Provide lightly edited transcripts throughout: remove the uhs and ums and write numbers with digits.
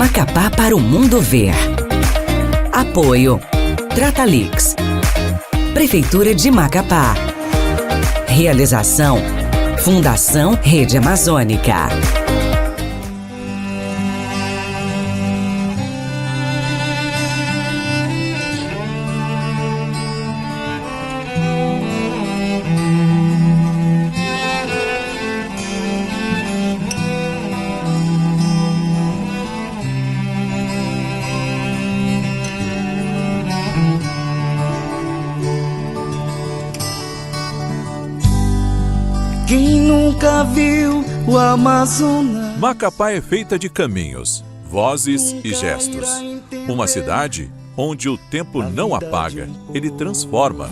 Macapá para o mundo ver. Apoio Tratalix. Prefeitura de Macapá. Realização Fundação Rede Amazônica. Quem nunca viu o Amazonas? Macapá é feita de caminhos, vozes e gestos. Uma cidade onde o tempo não apaga, ele transforma.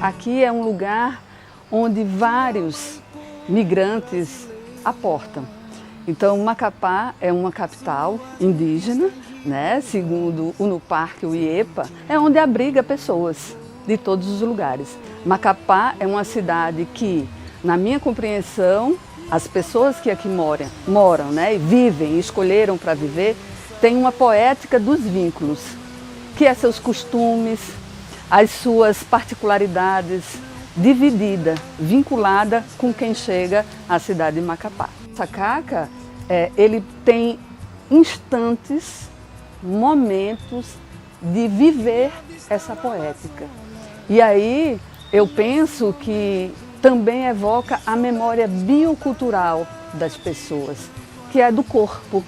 Aqui é um lugar onde vários migrantes aportam. Então, Macapá é uma capital indígena, né? Segundo o NUPARC, o IEPA, é onde abriga pessoas de todos os lugares. Macapá é uma cidade que, na minha compreensão, as pessoas que aqui moram, né, e vivem, e escolheram para viver, têm uma poética dos vínculos, que é seus costumes, as suas particularidades, dividida, vinculada com quem chega à cidade de Macapá. Sacaca, ele tem instantes, momentos de viver essa poética. E aí eu penso que também evoca a memória biocultural das pessoas, que é do corpo.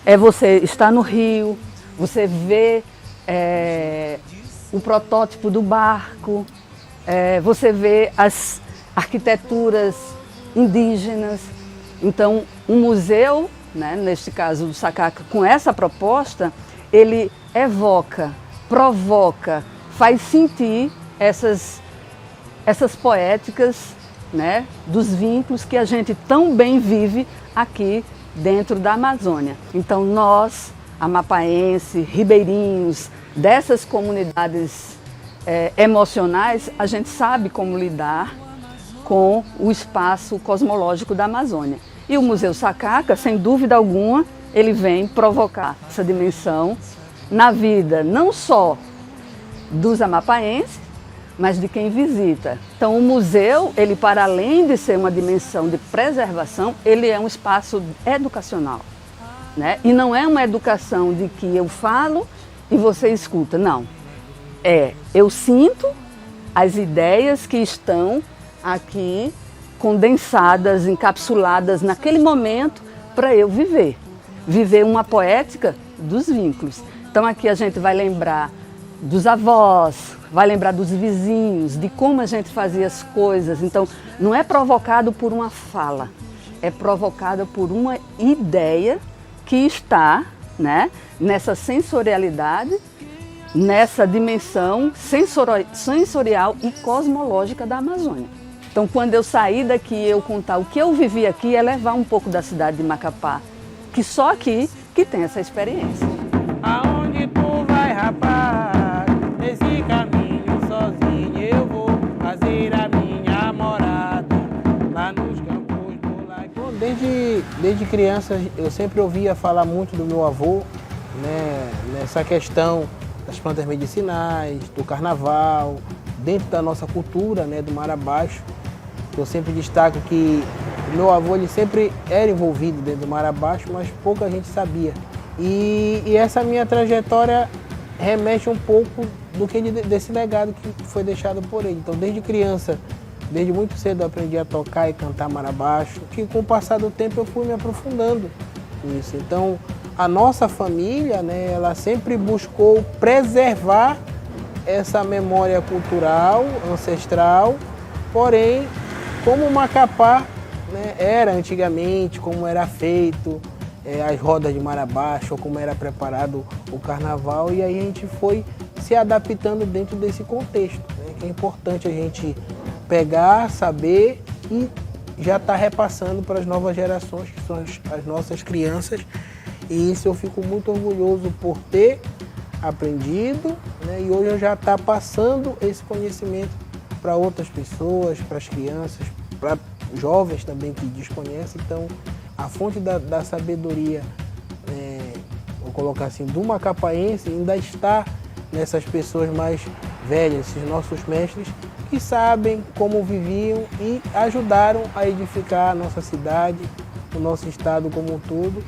É você estar no rio, você vê o protótipo do barco, você vê as arquiteturas indígenas. Então, um museu, né, neste caso do Sacaca, com essa proposta, ele evoca, provoca, faz sentir essas poéticas, né, dos vínculos que a gente tão bem vive aqui dentro da Amazônia. Então nós, amapaenses, ribeirinhos, dessas comunidades emocionais, a gente sabe como lidar com o espaço cosmológico da Amazônia. E o Museu Sacaca, sem dúvida alguma, ele vem provocar essa dimensão na vida não só dos amapaenses, mas de quem visita. Então o museu, ele para além de ser uma dimensão de preservação, ele é um espaço educacional, né? E não é uma educação de que eu falo e você escuta, não. Eu sinto as ideias que estão aqui condensadas, encapsuladas naquele momento para eu viver uma poética dos vínculos. Então aqui a gente vai lembrar dos avós, vai lembrar dos vizinhos, de como a gente fazia as coisas. Então, não é provocado por uma fala, é provocado por uma ideia que está, né, nessa sensorialidade, nessa dimensão sensorial e cosmológica da Amazônia. Então, quando eu sair daqui e eu contar o que eu vivi aqui, é levar um pouco da cidade de Macapá, que só aqui que tem essa experiência. Aonde tu vai, rapaz? Esse caminho sozinho eu vou fazer a minha morada lá nos campos do lago. Desde criança eu sempre ouvia falar muito do meu avô, né, nessa questão das plantas medicinais, do carnaval, dentro da nossa cultura, né, do Marabaixo. Eu sempre destaco que meu avô ele sempre era envolvido dentro do Marabaixo, mas pouca gente sabia. E essa minha trajetória remete um pouco desse legado que foi deixado por ele. Então, desde criança, desde muito cedo eu aprendi a tocar e cantar Marabaixo, que com o passar do tempo eu fui me aprofundando nisso. Então, a nossa família, né, ela sempre buscou preservar essa memória cultural, ancestral, porém, como o Macapá, né, era antigamente, como era feito, as rodas de Marabaixo, como era preparado o carnaval, e aí a gente foi se adaptando dentro desse contexto, né, que é importante a gente pegar, saber e já estar repassando para as novas gerações, que são as nossas crianças, e isso eu fico muito orgulhoso por ter aprendido, né, e hoje eu já estou passando esse conhecimento para outras pessoas, para as crianças, para jovens também que desconhecem. Então, a fonte da sabedoria, vou colocar assim, do macapaense ainda está nessas pessoas mais velhas, esses nossos mestres, que sabem como viviam e ajudaram a edificar a nossa cidade, o nosso estado como um todo.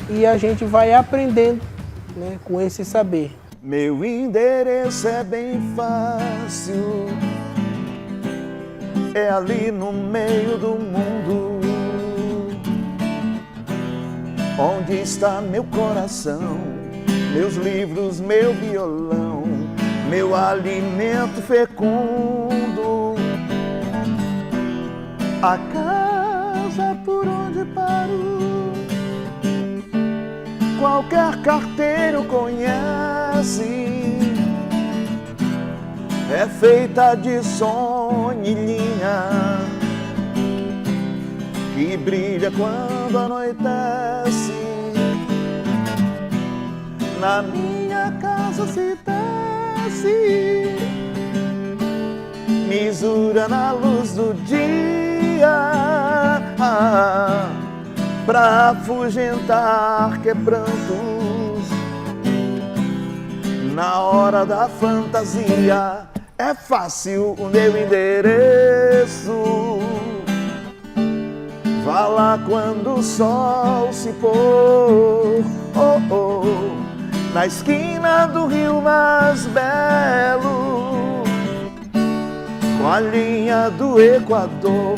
E a gente vai aprendendo, né, com esse saber. Meu endereço é bem fácil, é ali no meio do mundo, onde está meu coração, meus livros, meu violão, meu alimento fecundo, a casa por onde paro, qualquer carteiro conhece, é feita de sonilhinha que brilha quando anoitece. Na minha casa se desce misura na luz do dia, pra afugentar quebrantos na hora da fantasia. É fácil o meu endereço, vá lá quando o sol se pôr, oh, oh, na esquina do rio mais belo, com a linha do Equador.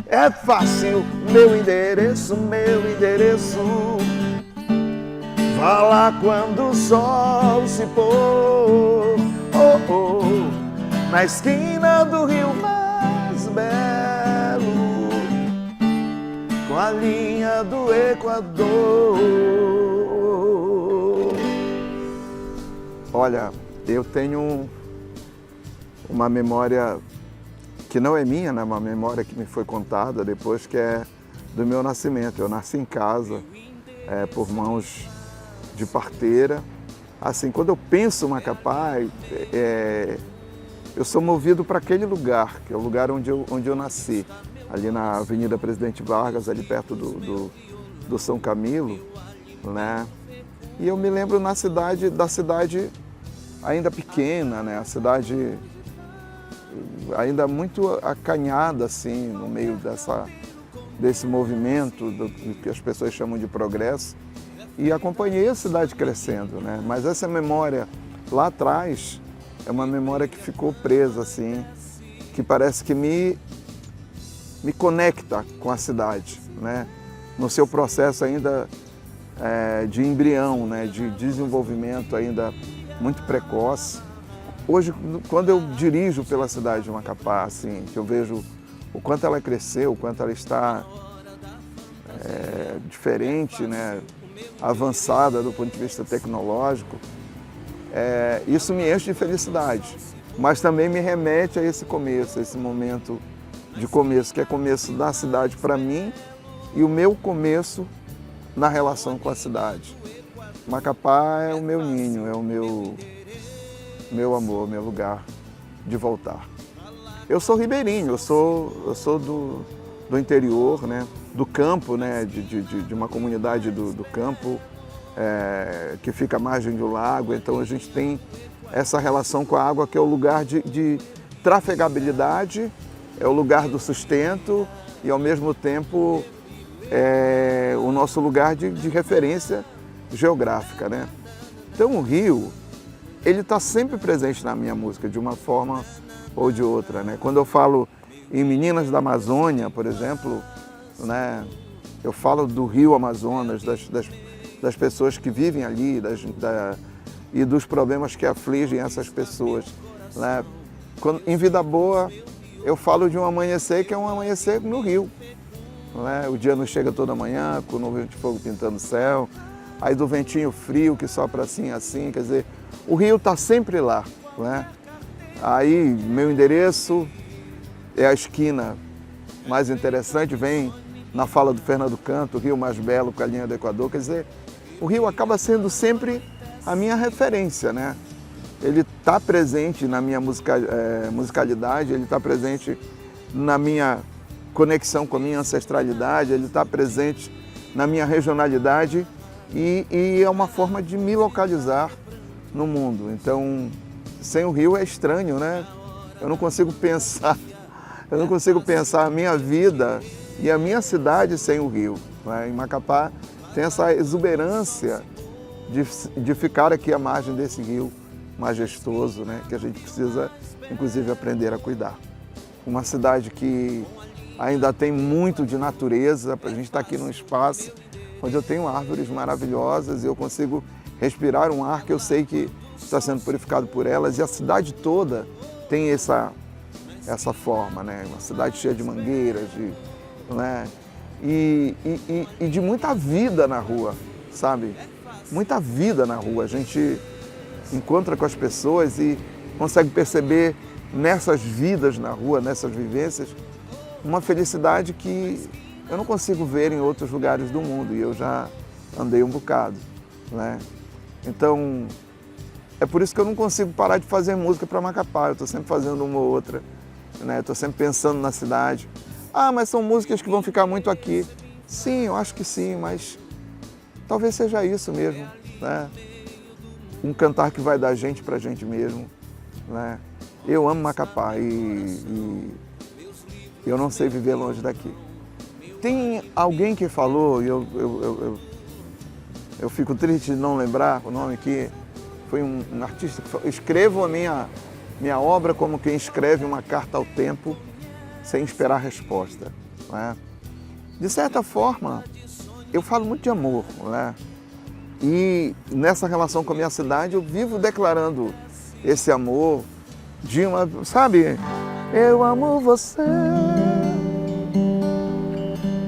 É fácil, meu endereço, vá lá quando o sol se pôr, oh, oh, na esquina do rio mais belo, com a linha do Equador. Olha, eu tenho uma memória que não é minha, né? Uma memória que me foi contada depois, que é do meu nascimento. Eu nasci em casa, por mãos de parteira. Assim, quando eu penso em Macapá, eu sou movido para aquele lugar, que é o lugar onde eu nasci, ali na Avenida Presidente Vargas, ali perto do São Camilo, né? E eu me lembro da cidade ainda pequena, né? A cidade ainda muito acanhada, assim, no meio desse movimento do que as pessoas chamam de progresso. E acompanhei a cidade crescendo, né? Mas essa memória lá atrás é uma memória que ficou presa, assim, que parece que me conecta com a cidade, né? No seu processo ainda de embrião, né? De desenvolvimento ainda muito precoce. Hoje, quando eu dirijo pela cidade de Macapá, assim, que eu vejo o quanto ela cresceu, o quanto ela está diferente, né? Avançada do ponto de vista tecnológico, isso me enche de felicidade, mas também me remete a esse começo, a esse momento de começo, que é começo da cidade para mim e o meu começo na relação com a cidade. Macapá é o meu ninho, é o meu amor, meu lugar de voltar. Eu sou ribeirinho, eu sou do interior, né? Do campo, né? De uma comunidade do campo que fica à margem do lago. Então a gente tem essa relação com a água, que é o lugar de trafegabilidade, é o lugar do sustento e ao mesmo tempo é o nosso lugar de referência geográfica, né? Então o rio, ele está sempre presente na minha música, de uma forma ou de outra, né? Quando eu falo em Meninas da Amazônia, por exemplo, né? Eu falo do rio Amazonas, das pessoas que vivem ali e dos problemas que afligem essas pessoas, né? Em Vida Boa, eu falo de um amanhecer que é um amanhecer no rio, né? O dia não chega toda manhã, com nuvem de fogo pintando o céu, aí do ventinho frio que sopra assim, assim, quer dizer, o rio está sempre lá, né? Aí, meu endereço é a esquina mais interessante, vem na fala do Fernando Canto, o rio mais belo com a linha do Equador, quer dizer, o rio acaba sendo sempre a minha referência, né? Ele está presente na minha musicalidade, ele está presente na minha conexão com a minha ancestralidade, ele está presente na minha regionalidade e é uma forma de me localizar no mundo. Então, sem o rio é estranho, né? Eu não consigo pensar a minha vida e a minha cidade sem o rio, né? Em Macapá tem essa exuberância de ficar aqui à margem desse rio majestoso, né? Que a gente precisa, inclusive, aprender a cuidar. Uma cidade que ainda tem muito de natureza, a gente está aqui num espaço onde eu tenho árvores maravilhosas e eu consigo respirar um ar que eu sei que está sendo purificado por elas, e a cidade toda tem essa forma, né? Uma cidade cheia de mangueiras, né? E de muita vida na rua, sabe? Muita vida na rua. A gente encontra com as pessoas e consegue perceber nessas vidas na rua, nessas vivências, uma felicidade que eu não consigo ver em outros lugares do mundo, e eu já andei um bocado, né? Então, é por isso que eu não consigo parar de fazer música para Macapá. Eu estou sempre fazendo uma ou outra, né? Estou sempre pensando na cidade. Ah, mas são músicas que vão ficar muito aqui. Sim, eu acho que sim, mas talvez seja isso mesmo, né? Um cantar que vai da gente para a gente mesmo, né? Eu amo Macapá e eu não sei viver longe daqui. Tem alguém que falou, e eu fico triste de não lembrar o nome, que foi um artista que falou: escrevo a minha obra como quem escreve uma carta ao tempo sem esperar resposta, né? De certa forma, eu falo muito de amor, né? E nessa relação com a minha cidade, eu vivo declarando esse amor de uma, sabe? Eu amo você,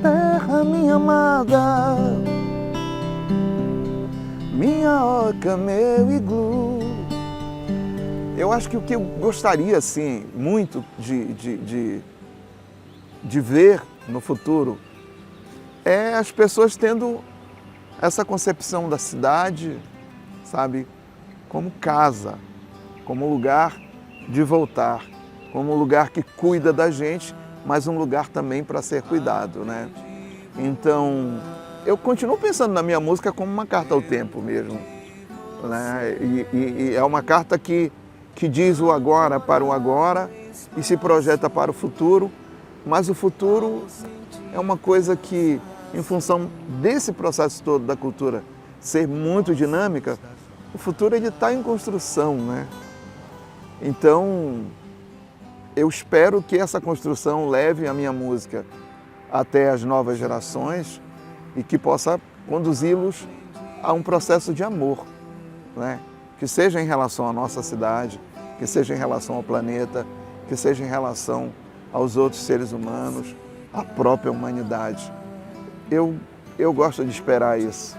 terra minha amada, minha oca, meu iglu. Eu acho que o que eu gostaria, assim, muito de ver no futuro é as pessoas tendo essa concepção da cidade, sabe, como casa, como lugar de voltar, como um lugar que cuida da gente, mas um lugar também para ser cuidado, né? Então, eu continuo pensando na minha música como uma carta ao tempo mesmo, né? E é uma carta que diz o agora para o agora e se projeta para o futuro, mas o futuro é uma coisa que, em função desse processo todo da cultura ser muito dinâmica, o futuro ele está em construção, né? Então, eu espero que essa construção leve a minha música até as novas gerações e que possa conduzi-los a um processo de amor, né? Que seja em relação à nossa cidade, que seja em relação ao planeta, que seja em relação aos outros seres humanos, à própria humanidade. Eu gosto de esperar isso,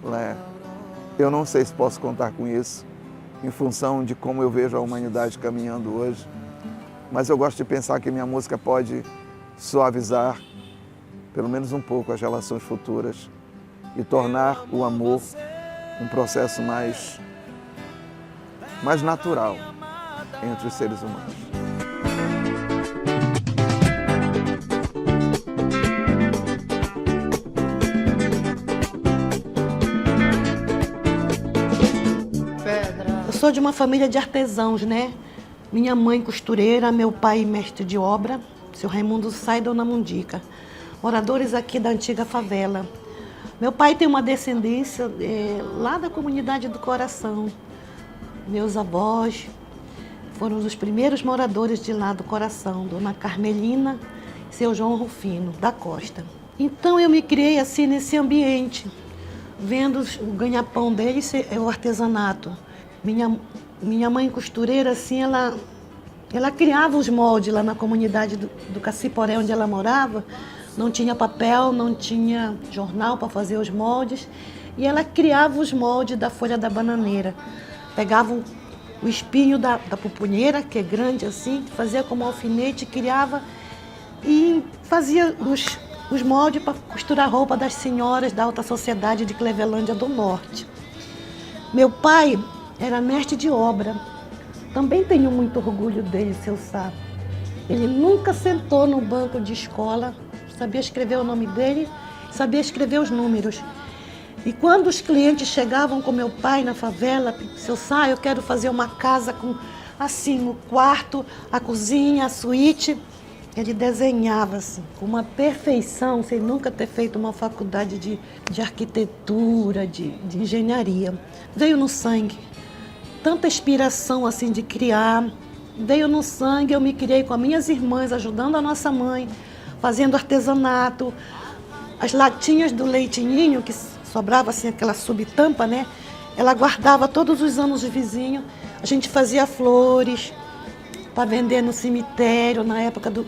né? Eu não sei se posso contar com isso, em função de como eu vejo a humanidade caminhando hoje, mas eu gosto de pensar que minha música pode suavizar, pelo menos um pouco, as relações futuras e tornar o amor um processo mais natural entre os seres humanos. Eu sou de uma família de artesãos, né? Minha mãe costureira, meu pai mestre de obra, seu Raimundo Sá e Dona Mundica, moradores aqui da antiga favela. Meu pai tem uma descendência lá da comunidade do Coração. Meus avós foram os primeiros moradores de lá do Coração, Dona Carmelina e seu João Rufino, da Costa. Então eu me criei assim nesse ambiente, vendo o ganha-pão deles, o artesanato. Minha mãe costureira, assim, ela criava os moldes lá na comunidade do Caciporé, onde ela morava. Não tinha papel, não tinha jornal para fazer os moldes. E ela criava os moldes da folha da bananeira. Pegava o espinho da pupunheira, que é grande assim, fazia como alfinete, criava e fazia os moldes para costurar a roupa das senhoras da alta sociedade de Clevelândia do Norte. Meu pai era mestre de obra. Também tenho muito orgulho dele, seu Sá. Ele nunca sentou no banco de escola, sabia escrever o nome dele, sabia escrever os números. E quando os clientes chegavam com meu pai na favela, seu Sá, eu quero fazer uma casa com, assim, o quarto, a cozinha, a suíte. Ele desenhava, assim, com uma perfeição, sem nunca ter feito uma faculdade de arquitetura, de engenharia. Veio no sangue. Tanta inspiração, assim, de criar. Veio no sangue, eu me criei com as minhas irmãs, ajudando a nossa mãe, fazendo artesanato. As latinhas do leitinho, que sobrava, assim, aquela subtampa, né? Ela guardava todos os anos de vizinho. A gente fazia flores para vender no cemitério, na época do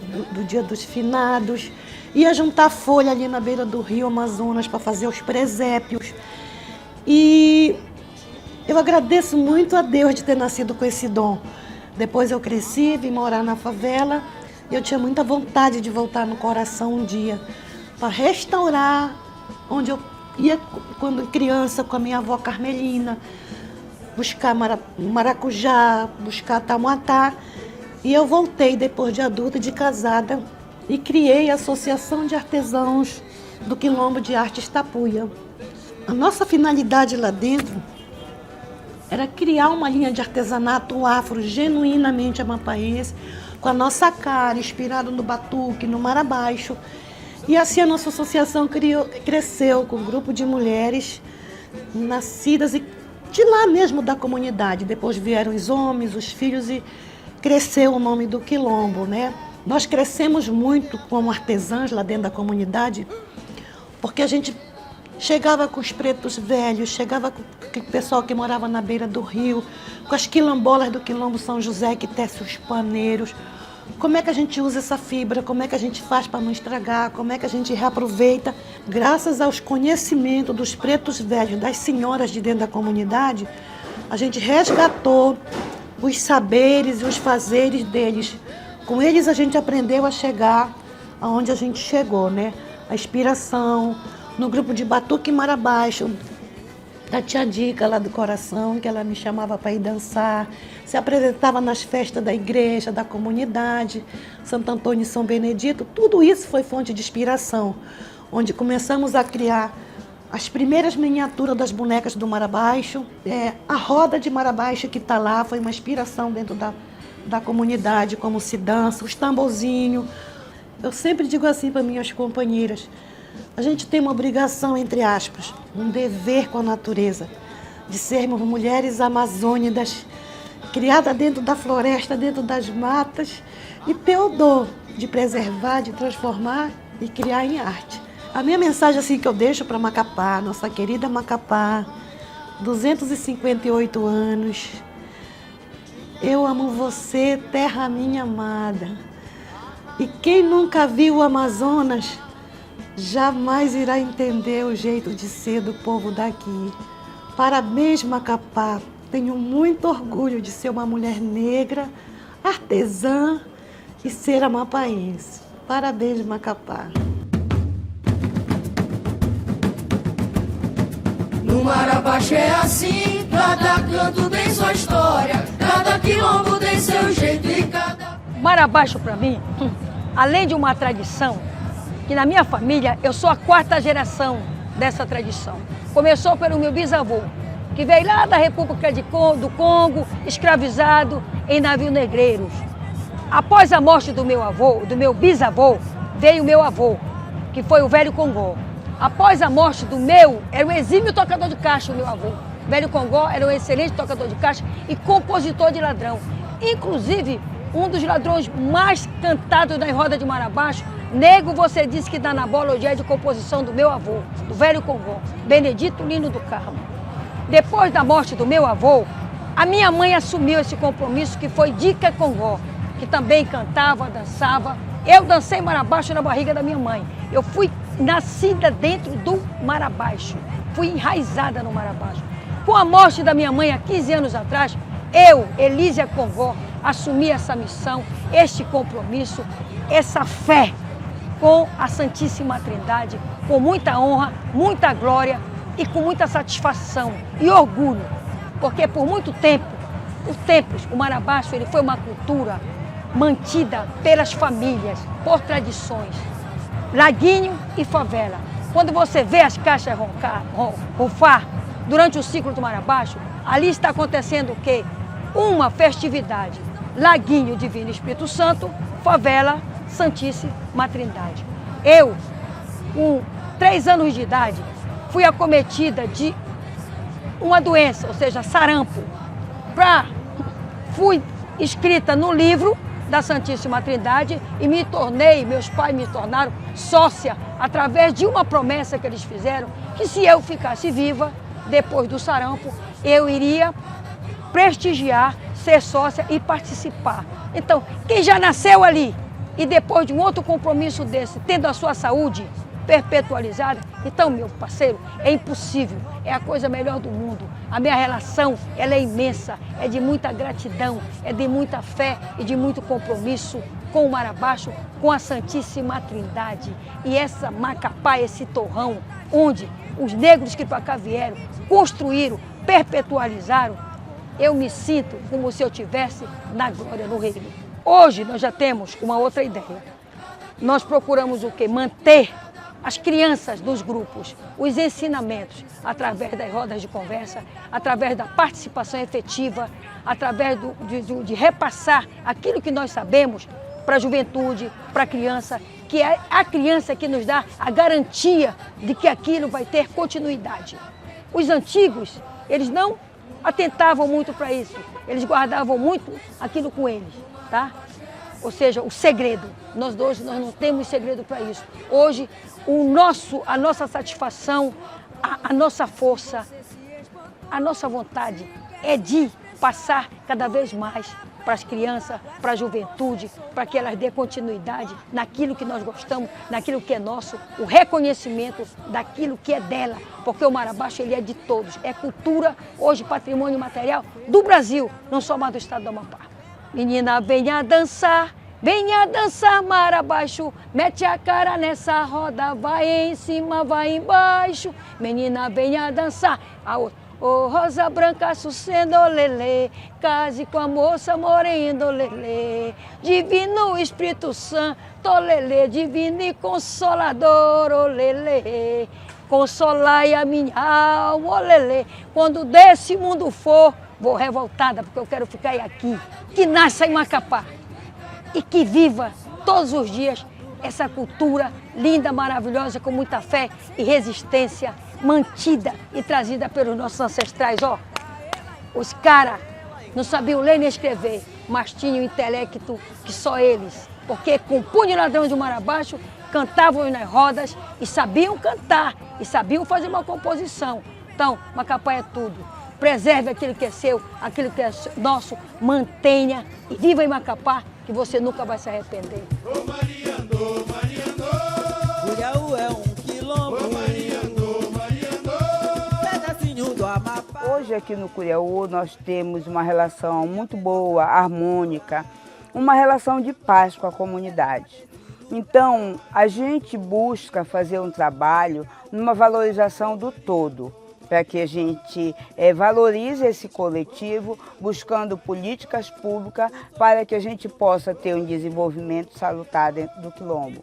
Dia dos Finados. Ia juntar folha ali na beira do rio Amazonas para fazer os presépios. E eu agradeço muito a Deus de ter nascido com esse dom. Depois eu cresci, vim morar na favela. E eu tinha muita vontade de voltar no coração um dia para restaurar onde eu ia quando criança com a minha avó Carmelina, buscar maracujá, buscar tamuatá. E eu voltei depois de adulta, de casada, e criei a Associação de Artesãos do Quilombo de Artes Tapuia. A nossa finalidade lá dentro era criar uma linha de artesanato afro genuinamente amapaense, com a nossa cara, inspirado no batuque, no marabaixo. E assim a nossa associação cresceu com um grupo de mulheres nascidas de lá mesmo da comunidade. Depois vieram os homens, os filhos e cresceu o nome do Quilombo, né? Nós crescemos muito como artesãs lá dentro da comunidade, porque a gente chegava com os pretos velhos, chegava com o pessoal que morava na beira do rio, com as quilombolas do Quilombo São José, que tecem os paneiros. Como é que a gente usa essa fibra? Como é que a gente faz para não estragar? Como é que a gente reaproveita? Graças aos conhecimentos dos pretos velhos, das senhoras de dentro da comunidade, a gente resgatou os saberes e os fazeres deles. Com eles a gente aprendeu a chegar aonde a gente chegou, né? A inspiração, no grupo de batuque e marabaixo, da tia Dica lá do coração, que ela me chamava para ir dançar, se apresentava nas festas da igreja, da comunidade, Santo Antônio e São Benedito. Tudo isso foi fonte de inspiração, onde começamos a criar as primeiras miniaturas das bonecas do marabaixo. A roda de marabaixo que está lá foi uma inspiração dentro da comunidade, como se dança, os tamborzinhos. Eu sempre digo assim para minhas companheiras, a gente tem uma obrigação, entre aspas, um dever com a natureza, de sermos mulheres amazônicas, criadas dentro da floresta, dentro das matas, e ter o dom de preservar, de transformar e criar em arte. A minha mensagem assim, que eu deixo para Macapá, nossa querida Macapá, 258 anos. Eu amo você, terra minha amada. E quem nunca viu o Amazonas, jamais irá entender o jeito de ser do povo daqui. Parabéns, Macapá. Tenho muito orgulho de ser uma mulher negra, artesã e ser amapaense. Parabéns, Macapá. No Marabaixo é assim, cada canto tem sua história, cada quilombo tem seu jeito e cada... Marabaixo, para mim, além de uma tradição, que na minha família eu sou a 4ª geração dessa tradição. Começou pelo meu bisavô, que veio lá da República do Congo, escravizado em navios negreiros. Após a morte do meu bisavô, veio o meu avô, que foi o Velho Congó. Após a morte era um exímio tocador de caixa, o meu avô. Velho Congó era um excelente tocador de caixa e compositor de ladrão. Inclusive, um dos ladrões mais cantados na roda de Marabaixo, Nego, você disse que dá na bola, hoje é de composição do meu avô, do Velho Congó, Benedito Lino do Carmo. Depois da morte do meu avô, a minha mãe assumiu esse compromisso, que foi Dica Congó, que também cantava, dançava. Eu dancei Marabaixo na barriga da minha mãe. Eu fui nascida dentro do Marabaixo, fui enraizada no Marabaixo. Com a morte da minha mãe há 15 anos atrás, eu, Elísia Congó, assumi essa missão, este compromisso, essa fé com a Santíssima Trindade, com muita honra, muita glória e com muita satisfação e orgulho, porque por muito tempo, o Marabaixo ele foi uma cultura mantida pelas famílias, por tradições, laguinho e favela. quando você vê as caixas rufar durante o ciclo do Marabaixo, ali está acontecendo o quê? Uma festividade. Laguinho Divino Espírito Santo, favela Santíssima Trindade. Eu, com 3 anos de idade, fui acometida de uma doença, ou seja, sarampo. Fui inscrita no livro da Santíssima Trindade e meus pais me tornaram sócia através de uma promessa que eles fizeram, que se eu ficasse viva, depois do sarampo, eu iria prestigiar, ser sócia e participar. Então, quem já nasceu ali e depois de um outro compromisso desse, tendo a sua saúde perpetualizada, então, meu parceiro, é impossível, é a coisa melhor do mundo. A minha relação, ela é imensa, é de muita gratidão, é de muita fé e de muito compromisso com o Marabaixo, com a Santíssima Trindade. E essa Macapá, esse torrão, onde os negros que para cá vieram, construíram, perpetualizaram, eu me sinto como se eu estivesse na glória, no reino. Hoje nós já temos uma outra ideia. Nós procuramos o quê? Manter as crianças dos grupos, os ensinamentos, através das rodas de conversa, através da participação efetiva, através de repassar aquilo que nós sabemos para a juventude, para a criança, que é a criança que nos dá a garantia de que aquilo vai ter continuidade. Os antigos, eles não atentavam muito para isso, eles guardavam muito aquilo com eles, tá? Ou seja, o segredo. Nós hoje não temos segredo para isso. Hoje, a nossa satisfação, a nossa força, a nossa vontade é de passar cada vez mais para as crianças, para a juventude, para que elas dêem continuidade naquilo que nós gostamos, naquilo que é nosso, o reconhecimento daquilo que é dela, porque o Marabaixo ele é de todos, é cultura, hoje patrimônio material do Brasil, não só mais do estado do Amapá. Menina, venha dançar Marabaixo, mete a cara nessa roda, vai em cima, vai embaixo. Menina, venha dançar. A outra. Ô rosa branca, sucendo, lelê, case com a moça morena, lelê. Divino Espírito Santo, lelê, divino e consolador, ô lelê. Consolai a minha alma, ô lelê. Quando desse mundo for, vou revoltada, porque eu quero ficar aqui. Que nasça em Macapá e que viva todos os dias essa cultura linda, maravilhosa, com muita fé e resistência, mantida e trazida pelos nossos ancestrais. Ó, os caras não sabiam ler nem escrever, mas tinham intelecto que só eles, porque com o punho ladrão de Marabaixo, cantavam nas rodas e sabiam cantar, e sabiam fazer uma composição. Então, Macapá é tudo. Preserve aquilo que é seu, aquilo que é nosso, mantenha e viva em Macapá, que você nunca vai se arrepender. Ô Mariandô, Curiaú é um quilombo. Ô Mariandô, pedacinho do Amapá. Hoje aqui no Curiaú nós temos uma relação muito boa, harmônica, uma relação de paz com a comunidade. Então, a gente busca fazer um trabalho numa valorização do todo, para que a gente valorize esse coletivo, buscando políticas públicas para que a gente possa ter um desenvolvimento salutar dentro do quilombo.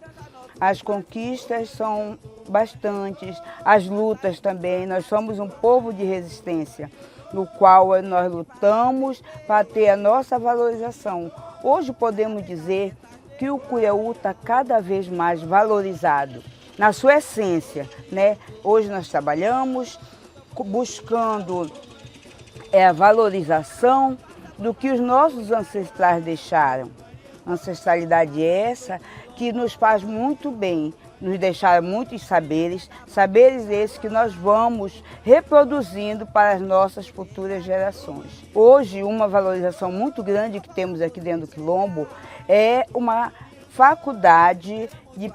As conquistas são bastantes, as lutas também. Nós somos um povo de resistência, no qual nós lutamos para ter a nossa valorização. Hoje podemos dizer que o Curiaú está cada vez mais valorizado, na sua essência, né? Hoje nós trabalhamos buscando a valorização do que os nossos ancestrais deixaram. Ancestralidade essa que nos faz muito bem, nos deixaram muitos saberes esses que nós vamos reproduzindo para as nossas futuras gerações. Hoje, uma valorização muito grande que temos aqui dentro do Quilombo é uma faculdade de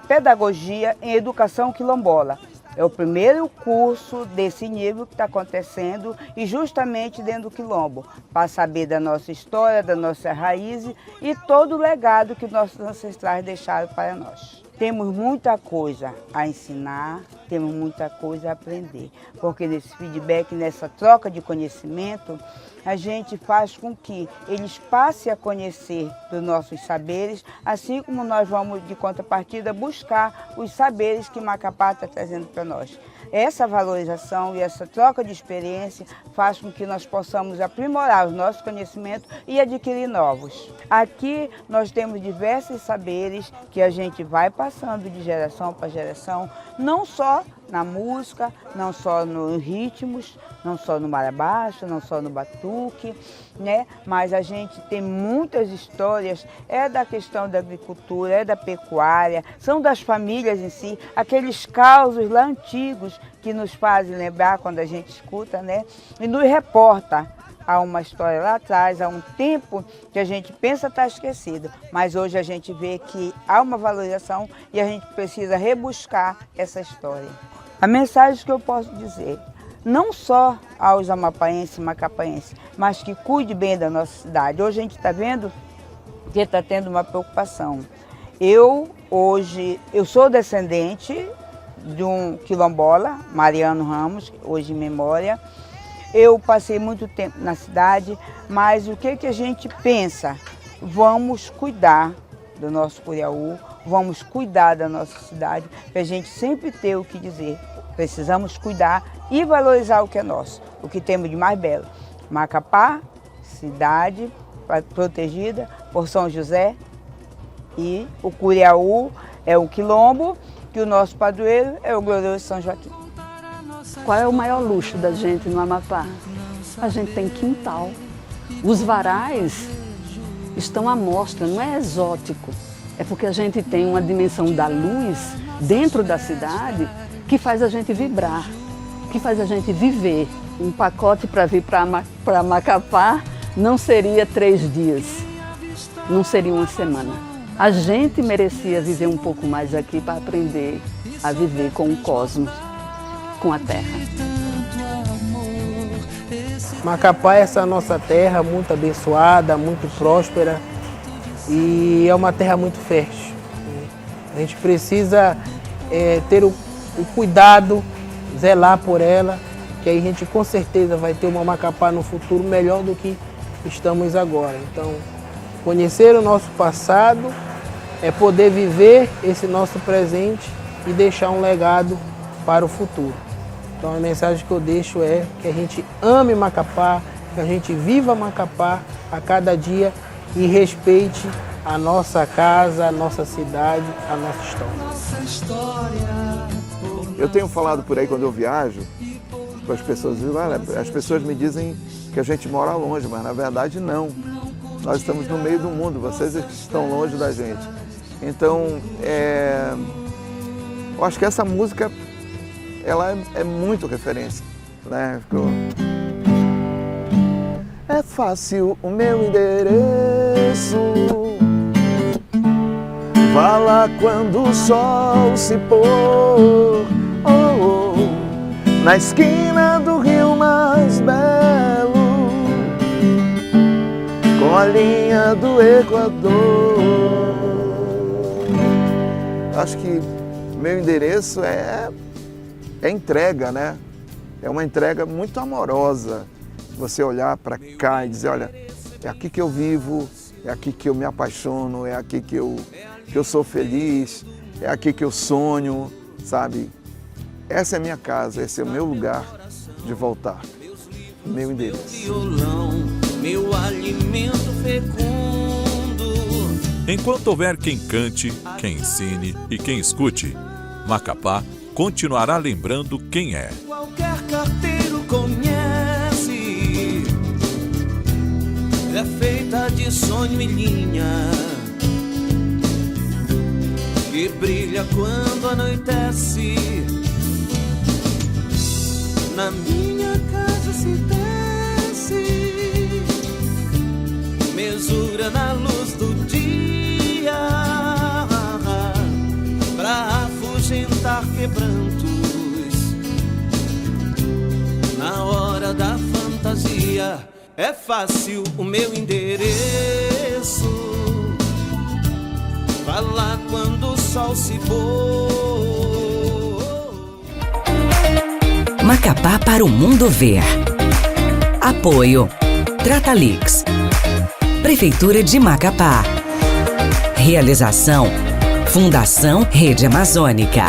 pedagogia em educação quilombola. É o primeiro curso desse nível que está acontecendo e justamente dentro do Quilombo, para saber da nossa história, da nossa raiz e todo o legado que nossos ancestrais deixaram para nós. Temos muita coisa a ensinar, temos muita coisa a aprender, porque nesse feedback, nessa troca de conhecimento, a gente faz com que eles passem a conhecer dos nossos saberes, assim como nós vamos, de contrapartida, buscar os saberes que Macapá está trazendo para nós. Essa valorização e essa troca de experiência faz com que nós possamos aprimorar os nossos conhecimentos e adquirir novos. Aqui nós temos diversos saberes que a gente vai passando de geração para geração, não só na música, não só nos ritmos, não só no marabaixa, não só no batuque, né? Mas a gente tem muitas histórias, é da questão da agricultura, é da pecuária, são das famílias em si, aqueles causos lá antigos que nos fazem lembrar quando a gente escuta, né? E nos reporta a uma história lá atrás, há um tempo que a gente pensa estar esquecido, mas hoje a gente vê que há uma valorização e a gente precisa rebuscar essa história. A mensagem que eu posso dizer, não só aos amapaenses e macapaenses, mas que cuide bem da nossa cidade. Hoje a gente está vendo que está tendo uma preocupação. Eu sou descendente de um quilombola, Mariano Ramos, hoje em memória. Eu passei muito tempo na cidade, mas o que a gente pensa? Vamos cuidar do nosso Curiaú, vamos cuidar da nossa cidade, para a gente sempre ter o que dizer. Precisamos cuidar e valorizar o que é nosso, o que temos de mais belo. Macapá, cidade protegida por São José, e o Curiaú é um quilombo, que o nosso padroeiro é o glorioso São Joaquim. Qual é o maior luxo da gente no Amapá? A gente tem quintal. Os varais estão à mostra, não é exótico. É porque a gente tem uma dimensão da luz dentro da cidade que faz a gente vibrar, que faz a gente viver. Um pacote para vir para Macapá não seria 3 dias, não seria uma semana. A gente merecia viver um pouco mais aqui para aprender a viver com o cosmos, com a terra. Macapá é essa nossa terra muito abençoada, muito próspera e é uma terra muito fértil. A gente precisa ter o cuidado, zelar por ela, que aí a gente com certeza vai ter uma Macapá no futuro melhor do que estamos agora. Então, conhecer o nosso passado é poder viver esse nosso presente e deixar um legado para o futuro. Então a mensagem que eu deixo é que a gente ame Macapá, que a gente viva Macapá a cada dia e respeite a nossa casa, a nossa cidade, a nossa história. Eu tenho falado por aí quando eu viajo, com as pessoas, as pessoas me dizem que a gente mora longe, mas na verdade não. Nós estamos no meio do mundo, vocês estão longe da gente. Então, eu acho que essa música ela é muito referência, né? É fácil o meu endereço, vá lá quando o sol se pôr, oh, oh, na esquina do rio mais belo, com a linha do Equador. Acho que meu endereço é entrega, né? É uma entrega muito amorosa. Você olhar para cá e dizer, olha, é aqui que eu vivo, é aqui que eu me apaixono, é aqui que eu sou feliz, é aqui que eu sonho, sabe? Essa é a minha casa, esse é o meu lugar de voltar, meu endereço. Meu alimento fecundo. Enquanto houver quem cante, quem ensine e quem escute, Macapá continuará lembrando quem é. Qualquer carteiro conhece, é feita de sonho e linha, que brilha quando anoitece. Na minha casa se desce, mesura na luz do dia, pra afugentar quebrantos na hora da fantasia. É fácil o meu endereço, falar quando o sol se pôr. Macapá para o mundo ver. Apoio Tratalix. Prefeitura de Macapá. Realização Fundação Rede Amazônica.